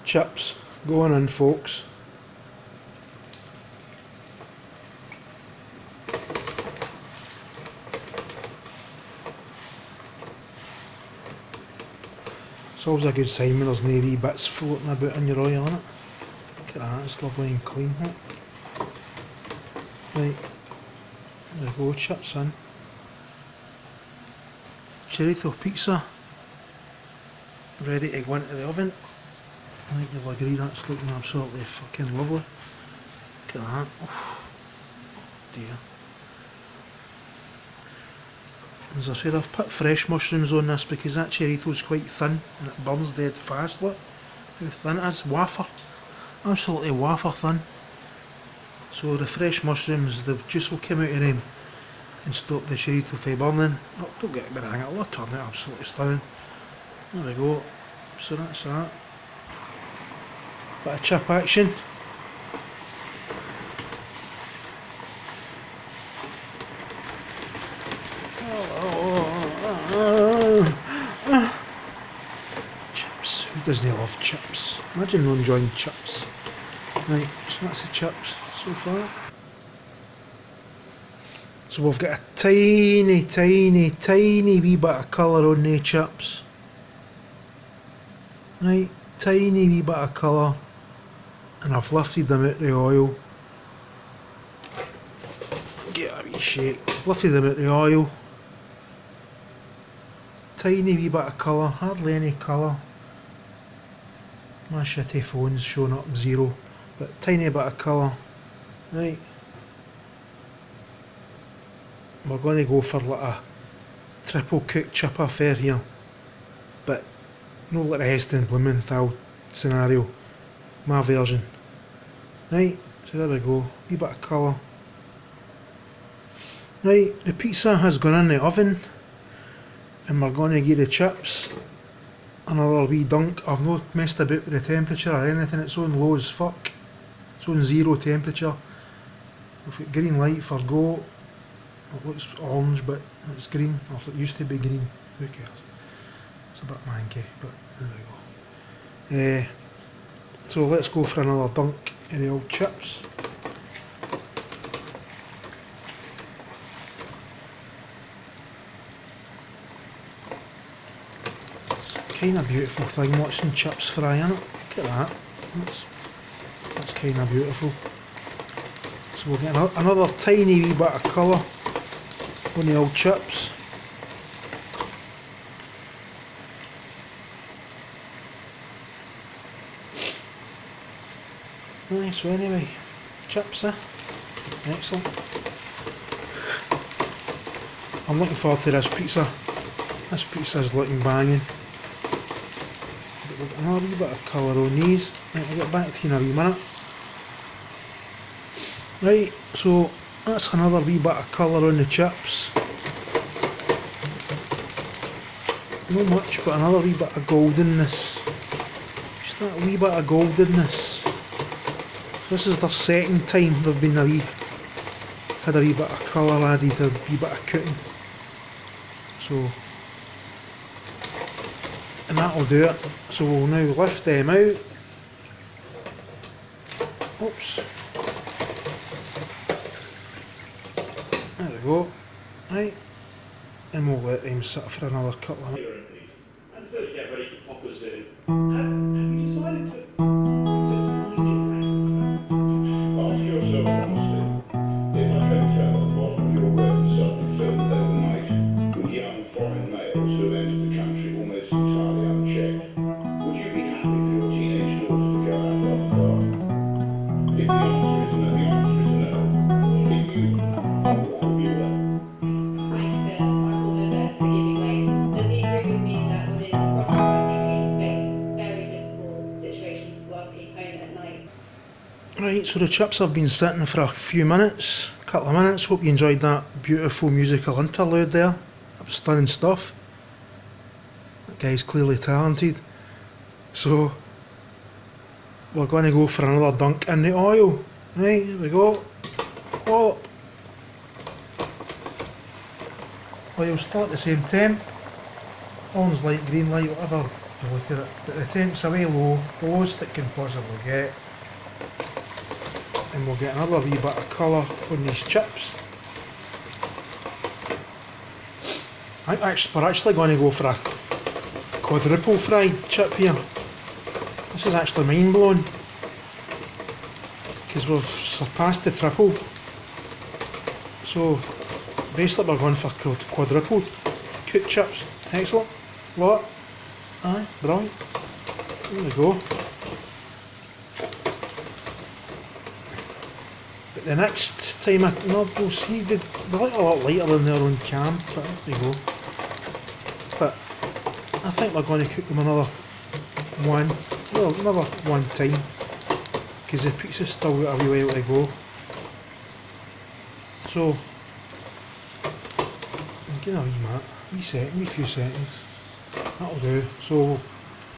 Chips going in, folks. It's always a good sign when there's no wee bits floating about in your oil, isn't it? Look at that, it's lovely and clean. Right, there we go, chips in. Chorizo pizza ready to go into the oven. I think you'll agree that's looking absolutely fucking lovely. Look at that. Oh dear. As I said, I've put fresh mushrooms on this because that chorizo's quite thin and it burns dead fast. Look how thin it is. Wafer. Absolutely wafer thin. So the fresh mushrooms, the juice will come out of them and stop the chorizo from burning. Oh, don't get me wrong, it'll turn out absolutely stunning. There we go. So that's that. Bit of chip action. Chips. Who doesn't love chips? Imagine not enjoying chips. Right, so that's the chips so far. So we've got a tiny wee bit of colour on the chips. Right, tiny wee bit of colour. And I've lifted them out the oil. Get a wee shake. I've lifted them out the oil. Tiny wee bit of colour, hardly any colour. My shitty phone's showing up 0, but tiny bit of colour. Right. We're going to go for like a triple cooked chip affair here, but no like the Heston Blumenthal scenario. My version. Right, so there we go, wee bit of colour. Right, the pizza has gone in the oven and we're going to give the chips another wee dunk. I've not messed about with the temperature or anything, it's on low as fuck. It's on 0 temperature. We've got green light for go. It looks orange but it's green, or it used to be green, who cares. It's a bit manky, but there we go. So let's go for another dunk of the old chips. It's a kind of beautiful thing watching chips fry, innit? Look at that. That's kind of beautiful. So we'll get another tiny wee bit of colour on the old chips. Nice, so anyway, chips, excellent. I'm looking forward to this pizza. This pizza's looking banging. We've got another wee bit of colour on these. Right, I'll get back to you in a wee minute. Right, so that's another wee bit of colour on the chips. Not much, but another wee bit of goldenness. Just that wee bit of goldenness. This is their second time they've been had a wee bit of colour added, a wee bit of cooking. So, and that'll do it. So we'll now lift them out. Oops. There we go. Right. And we'll let them sit for another couple of minutes. And so to get ready to pop us in, have you decided to ask yourself honestly, if I could tell what your website filmed overnight with young foreign males who have entered the country almost entirely unchecked, would you be happy for your teenage daughter to go out after dark? If the answer is no, the answer is no. If you, what would you wear? Right, so the chips have been sitting for a few minutes, a couple of minutes. Hope you enjoyed that beautiful musical interlude there. That was stunning stuff. That guy's clearly talented. So we're going to go for another dunk in the oil. Right, here we go. Oh. Oil still at the same temp. Orange light, green light, whatever You look at it, but the temp's away low, the lowest it can possibly get, and we'll get another wee bit of colour on these chips. We're actually going to go for a quadruple fried chip here. This is actually mind blowing, because we've surpassed the triple. So basically we're going for quadruple cooked chips. Excellent. What? Aye, brilliant. There we go. But the next time we'll see, they look a lot lighter than they're on cam, but there we go. But I think we're going to cook them another one time, because the pizza's still got a wee while to go. So, give it a wee minute, wee few seconds, that'll do. So